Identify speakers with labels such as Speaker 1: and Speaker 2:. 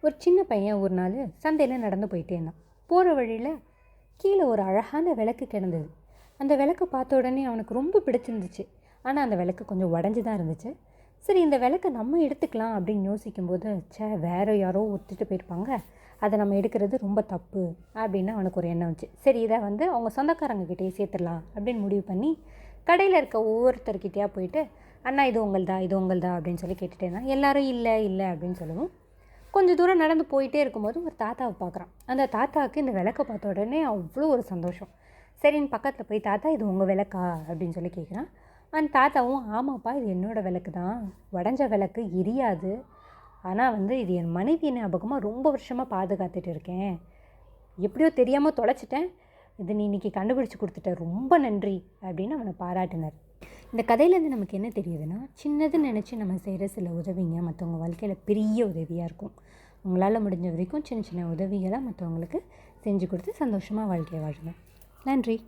Speaker 1: ஒரு சின்ன பையன் ஒரு நாள் சந்தையில் நடந்து போயிட்டே இருந்தான். போகிற வழியில் கீழே ஒரு அழகான விளக்கு கிடந்தது. அந்த விளக்கு பார்த்த உடனே அவனுக்கு ரொம்ப பிடிச்சிருந்துச்சு. ஆனால் அந்த விளக்கு கொஞ்சம் உடஞ்சி தான் இருந்துச்சு. சரி, இந்த விளக்கை நம்ம எடுத்துக்கலாம் அப்படின்னு யோசிக்கும்போது, வேறு யாரோ ஒத்துட்டு போயிருப்பாங்க, அதை நம்ம எடுக்கிறது ரொம்ப தப்பு அப்படின்னு அவனுக்கு ஒரு எண்ணம் வந்துச்சு. சரி, இதை அவங்க சொந்தக்காரங்கக்கிட்டே சேர்த்துடலாம் அப்படின்னு முடிவு பண்ணி கடையில் இருக்க ஒவ்வொருத்தர்கிட்டையாக போயிட்டு, அண்ணா இது உங்கள்தா இது உங்கள்தா அப்படின்னு சொல்லி கேட்டுகிட்டே இருந்தான். எல்லோரும் இல்லை இல்லை அப்படின்னு சொல்லவும், கொஞ்சம் தூரம் நடந்து போயிட்டே இருக்கும்போது ஒரு தாத்தாவை பார்க்குறான். அந்த தாத்தாவுக்கு இந்த விளக்கை பார்த்த உடனே அவ்வளோ ஒரு சந்தோஷம். சரின்னு பக்கத்தில் போய், தாத்தா இது உங்கள் விளக்கா அப்படின்னு சொல்லி கேட்குறான். அந்த தாத்தாவும், ஆமாப்பா இது என்னோடய விளக்கு தான், உடஞ்ச விளக்கு எரியாது, ஆனால் இது என் மனைவி ஞாபகமாக ரொம்ப வருஷமாக பாதுகாத்துட்டு இருக்கேன், எப்படியோ தெரியாமல் தொலைச்சிட்டேன், இது நீ இன்றைக்கி கண்டுபிடிச்சி கொடுத்துட்ட, ரொம்ப நன்றி அப்படின்னு அவனை பாராட்டினார். இந்த கதையிலேருந்து நமக்கு என்ன தெரியுதுன்னா, சின்னதுன்னு நினச்சி நம்ம செய்கிற சில உதவிங்க மற்றவங்க வாழ்க்கையில் பெரிய உதவியாக இருக்கும். உங்களால் முடிஞ்ச வரைக்கும் சின்ன சின்ன உதவிகளை மற்றவங்களுக்கு செஞ்சு கொடுத்து சந்தோஷமாக வாழ்க்கையை வாழுங்க. நன்றி.